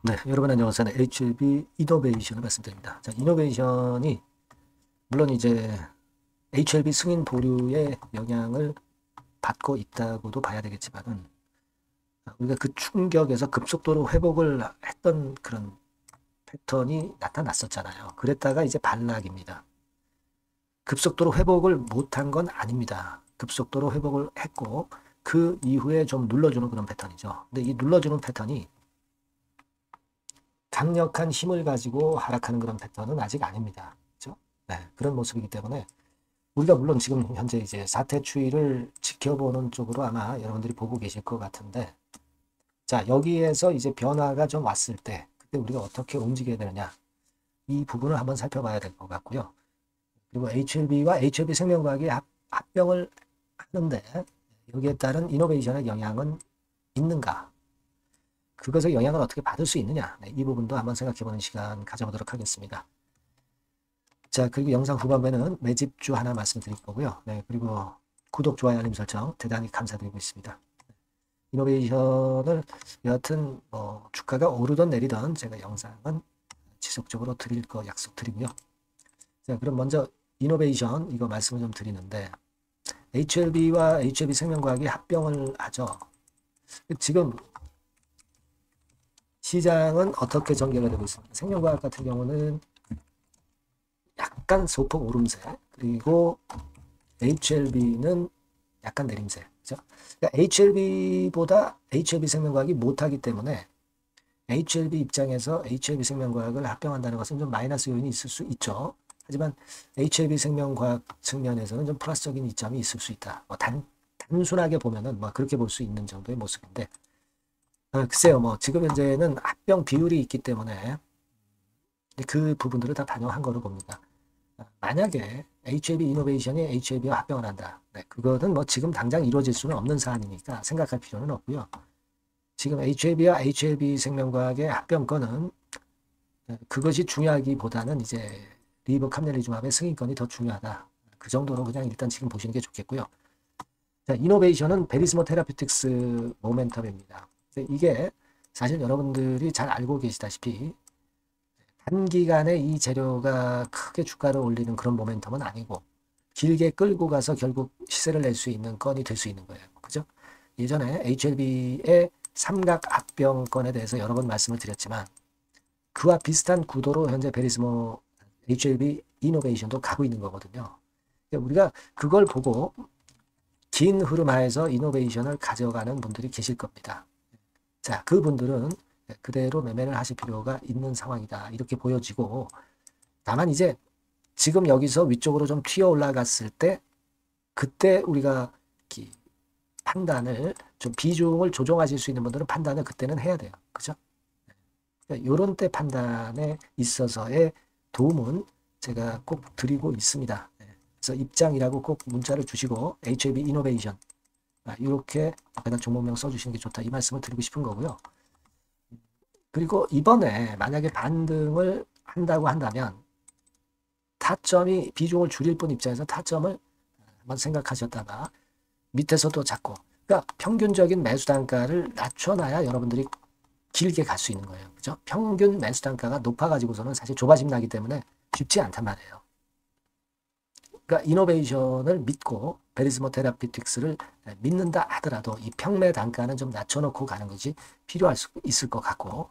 네, 여러분 안녕하세요. HLB 이노베이션을 말씀드립니다. 자, 이노베이션이 물론 이제 HLB 승인 보류의 영향을 받고 있다고도 봐야 되겠지만은 우리가 그 충격에서 급속도로 회복을 했던 그런 패턴이 나타났었잖아요. 그랬다가 이제 반락입니다. 급속도로 회복을 못한 건 아닙니다. 급속도로 회복을 했고 그 이후에 좀 눌러주는 그런 패턴이죠. 근데 이 눌러주는 패턴이 강력한 힘을 가지고 하락하는 그런 패턴은 아직 아닙니다. 그렇죠? 네, 그런 모습이기 때문에 우리가 물론 지금 현재 이제 사태 추이를 지켜보는 쪽으로 아마 여러분들이 보고 계실 것 같은데, 자, 여기에서 이제 변화가 좀 왔을 때 그때 우리가 어떻게 움직여야 되느냐, 이 부분을 한번 살펴봐야 될 것 같고요. 그리고 HLB와 HLB 생명과학이 합병을 하는데 여기에 따른 이노베이션의 영향은 있는가? 그것의 영향을 어떻게 받을 수 있느냐? 네, 이 부분도 한번 생각해보는 시간 가져보도록 하겠습니다. 자, 그리고 영상 후반부에는 매집주 하나 말씀드릴 거고요. 네, 그리고 구독, 좋아요, 알림 설정 대단히 감사드리고 있습니다. 이노베이션을 여하튼 주가가 오르던 내리던 제가 영상은 지속적으로 드릴 거 약속드리고요. 자, 그럼 먼저 이노베이션 이거 말씀을 좀 드리는데 HLB와 HLB 생명과학이 합병을 하죠. 지금 시장은 어떻게 전개가 되고 있습니다. 생명과학 같은 경우는 약간 소폭 오름세, 그리고 HLB는 약간 내림세. 그죠? 그러니까 HLB보다 HLB 생명과학이 못하기 때문에 HLB 입장에서 HLB 생명과학을 합병한다는 것은 좀 마이너스 요인이 있을 수 있죠. 하지만 HLB 생명과학 측면에서는 좀 플러스적인 이점이 있을 수 있다. 단순하게 보면은 그렇게 볼 수 있는 정도의 모습인데, 글쎄요, 지금 현재는 합병 비율이 있기 때문에 그 부분들을 다 반영한 거로 봅니다. 만약에 HLB 이노베이션이 HLB와 합병을 한다. 네, 그거는 지금 당장 이루어질 수는 없는 사안이니까 생각할 필요는 없고요. 지금 HLB와 HLB 생명과학의 합병건은 그것이 중요하기보다는 이제 리버 캄넬리주맙의 승인건이 더 중요하다. 그 정도로 그냥 일단 지금 보시는 게 좋겠고요. 자, 이노베이션은 베리스모 테라피틱스 모멘텀입니다. 이게 사실 여러분들이 잘 알고 계시다시피 단기간에 이 재료가 크게 주가를 올리는 그런 모멘텀은 아니고 길게 끌고 가서 결국 시세를 낼 수 있는 건이 될 수 있는 거예요. 그죠? 예전에 HLB의 삼각 합병건에 대해서 여러 번 말씀을 드렸지만 그와 비슷한 구도로 현재 베리스모 HLB 이노베이션도 가고 있는 거거든요. 우리가 그걸 보고 긴 흐름 하에서 이노베이션을 가져가는 분들이 계실 겁니다. 자, 그분들은 그대로 매매를 하실 필요가 있는 상황이다. 이렇게 보여지고, 다만 이제 지금 여기서 위쪽으로 좀 튀어 올라갔을 때 그때 우리가 판단을 좀 비중을 조정하실 수 있는 분들은 판단을 그때는 해야 돼요. 그죠? 이런 때 판단에 있어서의 도움은 제가 꼭 드리고 있습니다. 그래서 입장이라고 꼭 문자를 주시고 HLB 이노베이션 이렇게 앞에다 종목명 써주시는 게 좋다. 이 말씀을 드리고 싶은 거고요. 그리고 이번에 만약에 반등을 한다고 한다면 타점이 비중을 줄일 분 입장에서 타점을 한번 생각하셨다가 밑에서도 잡고, 그러니까 평균적인 매수 단가를 낮춰놔야 여러분들이 길게 갈 수 있는 거예요. 그죠? 평균 매수 단가가 높아가지고서는 사실 조바심 나기 때문에 쉽지 않단 말이에요. 그러니까 이노베이션을 믿고 베리스모 테라피틱스를 믿는다 하더라도 이 평매 단가는 좀 낮춰놓고 가는 것이 필요할 수 있을 것 같고,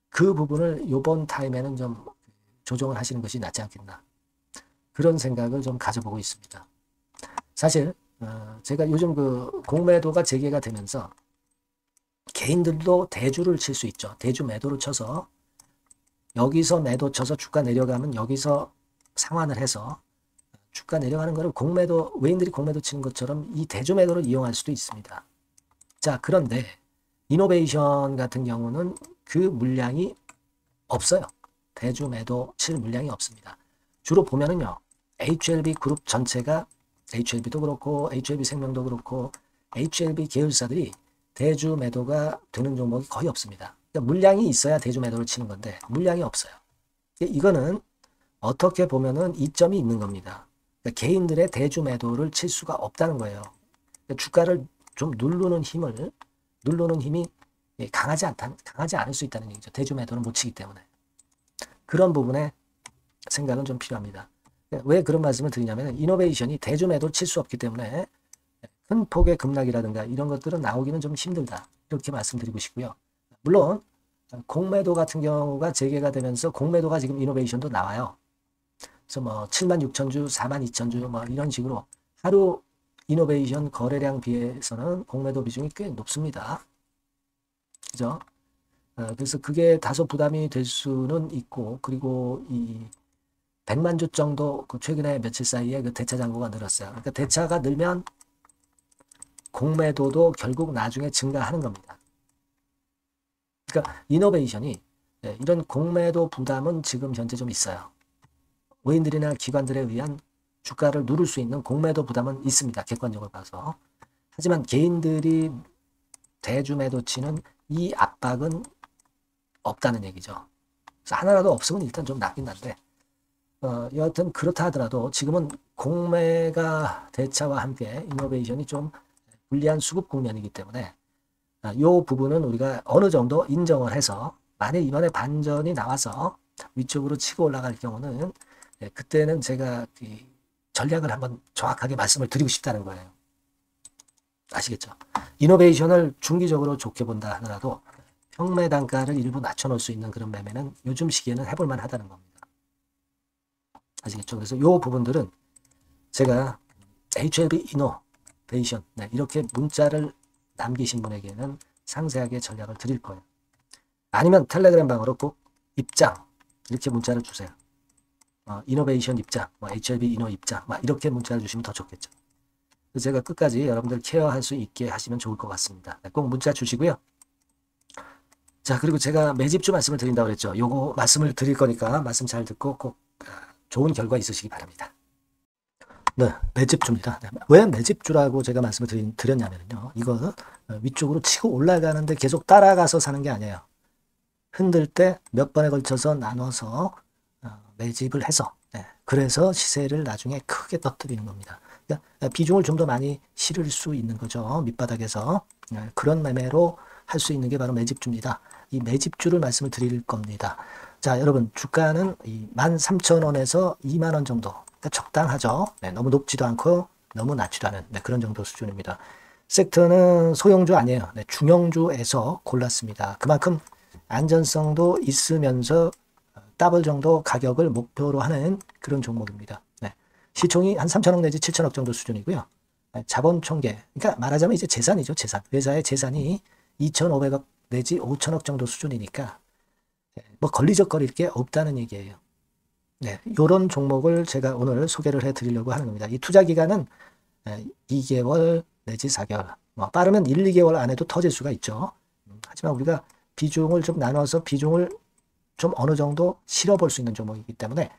그 부분을 이번 타임에는 좀 조정을 하시는 것이 낫지 않겠나, 그런 생각을 좀 가져보고 있습니다. 사실 제가 요즘 그 공매도가 재개가 되면서 개인들도 대주를 칠 수 있죠. 대주 매도를 쳐서 여기서 매도 쳐서 주가 내려가면 여기서 상환을 해서 주가 내려가는 거를 공매도, 외인들이 공매도 치는 것처럼 이 대주 매도를 이용할 수도 있습니다. 자, 그런데 이노베이션 같은 경우는 그 물량이 없어요. 대주 매도 칠 물량이 없습니다. 주로 보면은요, HLB 그룹 전체가 HLB도 그렇고 HLB 생명도 그렇고 HLB 계열사들이 대주 매도가 되는 종목이 거의 없습니다. 그러니까 물량이 있어야 대주 매도를 치는 건데 물량이 없어요. 이거는 어떻게 보면은 이점이 있는 겁니다. 그러니까 개인들의 대주 매도를 칠 수가 없다는 거예요. 그러니까 주가를 좀 누르는 힘이 강하지 않을 수 있다는 얘기죠. 대주 매도는 못 치기 때문에. 그런 부분에 생각은 좀 필요합니다. 왜 그런 말씀을 드리냐면 이노베이션이 대주 매도를 칠 수 없기 때문에 큰 폭의 급락이라든가 이런 것들은 나오기는 좀 힘들다. 이렇게 말씀드리고 싶고요. 물론 공매도 같은 경우가 재개가 되면서 공매도가 지금 이노베이션도 나와요. 그래서 뭐 76,000주, 42,000주 뭐 이런 식으로 하루 이노베이션 거래량 비해서는 공매도 비중이 꽤 높습니다. 그죠? 그래서 그게 다소 부담이 될 수는 있고, 그리고 이 100만 주 정도 그 최근에 며칠 사이에 그 대차 잔고가 늘었어요. 그러니까 대차가 늘면 공매도도 결국 나중에 증가하는 겁니다. 그러니까 이노베이션이 이런 공매도 부담은 지금 현재 좀 있어요. 외인들이나 기관들에 의한 주가를 누를 수 있는 공매도 부담은 있습니다. 객관적으로 봐서. 하지만 개인들이 대주 매도 치는 이 압박은 없다는 얘기죠. 그래서 하나라도 없으면 일단 좀 낫긴 한데 여하튼 그렇다 하더라도 지금은 공매가 대차와 함께 이노베이션이 좀 불리한 수급 국면이기 때문에 이 부분은 우리가 어느 정도 인정을 해서 만약 이번에 반전이 나와서 위쪽으로 치고 올라갈 경우는 그때는 제가 전략을 한번 정확하게 말씀을 드리고 싶다는 거예요. 아시겠죠? 이노베이션을 중기적으로 좋게 본다 하더라도 평매 단가를 일부 낮춰놓을 수 있는 그런 매매는 요즘 시기에는 해볼만 하다는 겁니다. 아시겠죠? 그래서 이 부분들은 제가 HLB 이노베이션 이렇게 문자를 남기신 분에게는 상세하게 전략을 드릴 거예요. 아니면 텔레그램 방으로 꼭 입장 이렇게 문자를 주세요. 이노베이션 입장, HLB 이노 입장 이렇게 문자를 주시면 더 좋겠죠. 제가 끝까지 여러분들 케어할 수 있게 하시면 좋을 것 같습니다. 꼭 문자 주시고요. 자, 그리고 제가 매집주 말씀을 드린다고 그랬죠. 요거 말씀을 드릴 거니까 말씀 잘 듣고 꼭 좋은 결과 있으시기 바랍니다. 네, 매집주입니다. 왜 매집주라고 제가 말씀을 드렸냐면요. 이거 위쪽으로 치고 올라가는데 계속 따라가서 사는 게 아니에요. 흔들 때 몇 번에 걸쳐서 나눠서 매집을 해서 그래서 시세를 나중에 크게 터뜨리는 겁니다. 그러니까 비중을 좀 더 많이 실을 수 있는 거죠. 밑바닥에서 그런 매매로 할 수 있는 게 바로 매집주입니다. 이 매집주를 말씀을 드릴 겁니다. 자, 여러분 주가는 13,000원에서 2만원 정도 그러니까 적당하죠. 너무 높지도 않고 너무 낮지도 않은 그런 정도 수준입니다. 섹터는 소형주 아니에요. 중형주에서 골랐습니다. 그만큼 안전성도 있으면서 더블 정도 가격을 목표로 하는 그런 종목입니다. 시총이 한 3천억 내지 7천억 정도 수준이고요. 자본 총계, 그러니까 말하자면 이제 재산이죠. 재산. 회사의 재산이 2,500억 내지 5천억 정도 수준이니까 뭐 걸리적거릴 게 없다는 얘기예요. 이런 종목을 제가 오늘 소개를 해드리려고 하는 겁니다. 이 투자 기간은 2개월 내지 4개월, 빠르면 1, 2개월 안에도 터질 수가 있죠. 하지만 우리가 비중을 좀 나눠서 비중을 좀 어느 정도 실어볼 수 있는 종목이기 때문에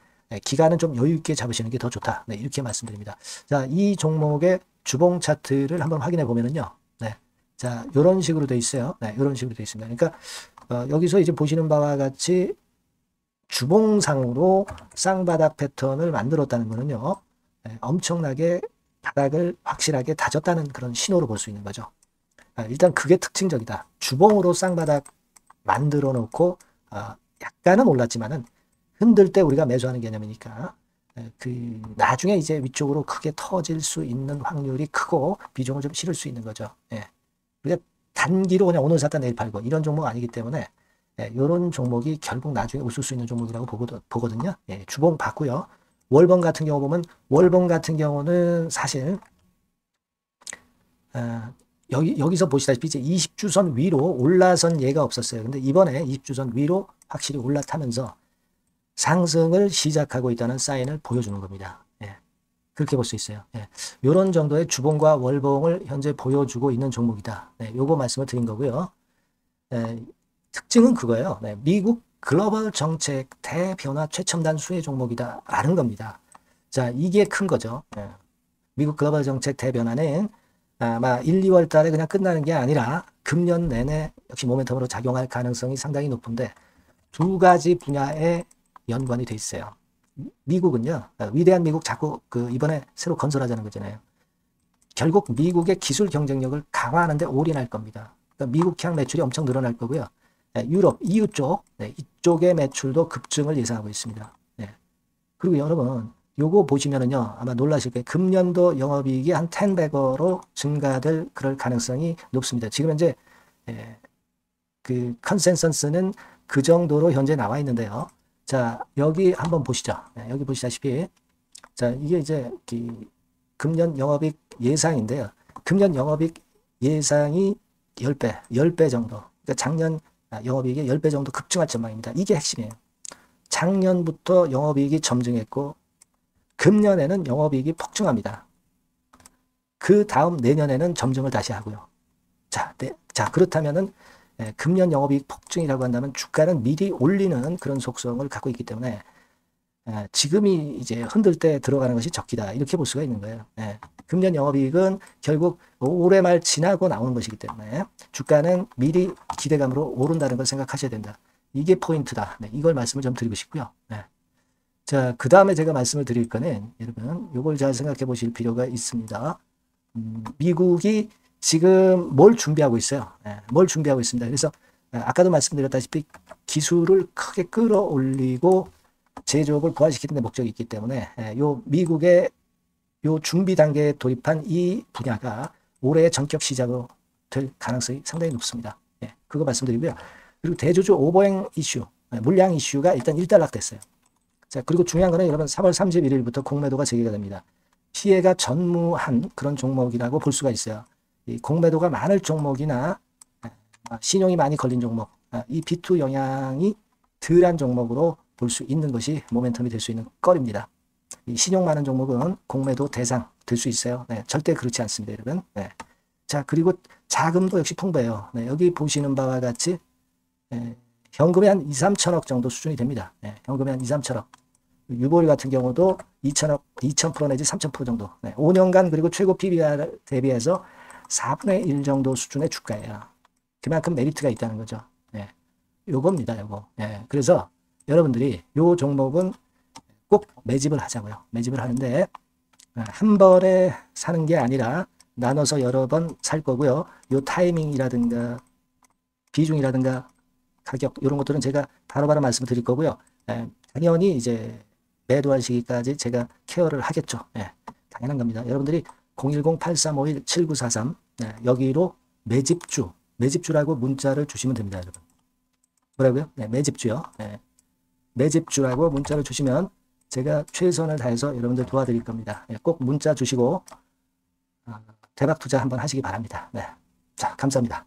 기간은 좀 여유 있게 잡으시는 게 더 좋다. 이렇게 말씀드립니다. 자, 이 종목의 주봉 차트를 한번 확인해 보면은요. 자, 이런 식으로 돼 있어요. 이런 식으로 돼 있습니다. 그러니까 여기서 이제 보시는 바와 같이 주봉상으로 쌍바닥 패턴을 만들었다는 거는요. 엄청나게 바닥을 확실하게 다졌다는 그런 신호로 볼 수 있는 거죠. 일단 그게 특징적이다. 주봉으로 쌍바닥 만들어 놓고 약간은 올랐지만은 흔들 때 우리가 매수하는 개념이니까 나중에 이제 위쪽으로 크게 터질 수 있는 확률이 크고 비중을 좀 실을 수 있는 거죠. 우리가 단기로 그냥 오늘 샀다 내일 팔고 이런 종목 아니기 때문에 이런 종목이 결국 나중에 웃을 수 있는 종목이라고 보거든요. 주봉 봤고요. 월봉 같은 경우 보면 월봉 같은 경우는 사실 여기서 보시다시피 이제 20주선 위로 올라선 예가 없었어요. 근데 이번에 20주선 위로 확실히 올라타면서 상승을 시작하고 있다는 사인을 보여주는 겁니다. 그렇게 볼 수 있어요. 이런 정도의 주봉과 월봉을 현재 보여주고 있는 종목이다. 요거 말씀을 드린 거고요. 특징은 그거예요. 미국 글로벌 정책 대변화 최첨단 수혜 종목이다 라는 겁니다. 자, 이게 큰 거죠. 미국 글로벌 정책 대변화는 아마 1, 2월 달에 그냥 끝나는 게 아니라 금년 내내 역시 모멘텀으로 작용할 가능성이 상당히 높은데 두 가지 분야에 연관이 돼 있어요. 미국은요, 위대한 미국 자꾸 이번에 새로 건설하자는 거잖아요. 결국 미국의 기술 경쟁력을 강화하는 데 올인할 겁니다. 그러니까 미국 향 매출이 엄청 늘어날 거고요. 유럽, EU 쪽, 이쪽의 매출도 급증을 예상하고 있습니다. 그리고 여러분, 요거 보시면은요, 아마 놀라실 거예요. 금년도 영업이익이 한 10배로 증가될 그럴 가능성이 높습니다. 지금 현재 그 컨센서스는 그 정도로 현재 나와 있는데요. 자, 여기 한번 보시죠. 여기 보시다시피, 자, 이게 이제 금년 영업이익 예상인데요. 금년 영업이익 예상이 10배 정도. 그러니까 작년 영업이익이 10배 정도 급증할 전망입니다. 이게 핵심이에요. 작년부터 영업이익이 점증했고, 금년에는 영업이익이 폭증합니다. 그 다음 내년에는 점증을 다시 하고요. 자, 그렇다면은 금년 영업이익 폭증이라고 한다면 주가는 미리 올리는 그런 속성을 갖고 있기 때문에 지금이 이제 흔들 때 들어가는 것이 적기다. 이렇게 볼 수가 있는 거예요. 금년 영업이익은 결국 올해 말 지나고 나오는 것이기 때문에 주가는 미리 기대감으로 오른다는 걸 생각하셔야 된다. 이게 포인트다. 이걸 말씀을 좀 드리고 싶고요. 자, 그 다음에 제가 말씀을 드릴 거는 여러분 이걸 잘 생각해 보실 필요가 있습니다. 미국이 지금 뭘 준비하고 있어요. 뭘 준비하고 있습니다. 그래서 아까도 말씀드렸다시피 기술을 크게 끌어올리고 제조업을 부활시키는 데 목적이 있기 때문에 요 미국의 요 준비 단계에 돌입한 이 분야가 올해 전격 시작으로 될 가능성이 상당히 높습니다. 그거 말씀드리고요. 그리고 대주주 오버행 이슈, 물량 이슈가 일단 일단락됐어요. 자, 그리고 중요한 거는 여러분 3월 31일부터 공매도가 재개가 됩니다. 피해가 전무한 그런 종목이라고 볼 수가 있어요. 이 공매도가 많을 종목이나 신용이 많이 걸린 종목, 이 B2 영향이 덜한 종목으로 볼 수 있는 것이 모멘텀이 될 수 있는 거리입니다. 이 신용 많은 종목은 공매도 대상 될 수 있어요. 절대 그렇지 않습니다, 여러분. 자, 그리고 자금도 역시 풍부해요. 여기 보시는 바와 같이 현금이 한 2, 3천억 정도 수준이 됩니다. 현금이 한 2, 3천억. 유보리 같은 경우도 2천억, 2,000% 내지 3,000% 정도. 5년간 그리고 최고 PBR 대비해서 4분의 1 정도 수준의 주가예요. 그만큼 메리트가 있다는 거죠. 요겁니다, 요거. 그래서 여러분들이 요 종목은 꼭 매집을 하자고요. 매집을 하는데 한 번에 사는 게 아니라 나눠서 여러 번 살 거고요. 요 타이밍이라든가 비중이라든가 가격 이런 것들은 제가 바로바로 말씀을 드릴 거고요. 당연히 이제 매도할 시기까지 제가 케어를 하겠죠. 당연한 겁니다. 여러분들이 010-8351-7943 여기로 매집주라고 문자를 주시면 됩니다. 여러분. 뭐라고요? 매집주요. 매집주라고 문자를 주시면 제가 최선을 다해서 여러분들 도와드릴 겁니다. 꼭 문자 주시고 대박 투자 한번 하시기 바랍니다. 자, 감사합니다.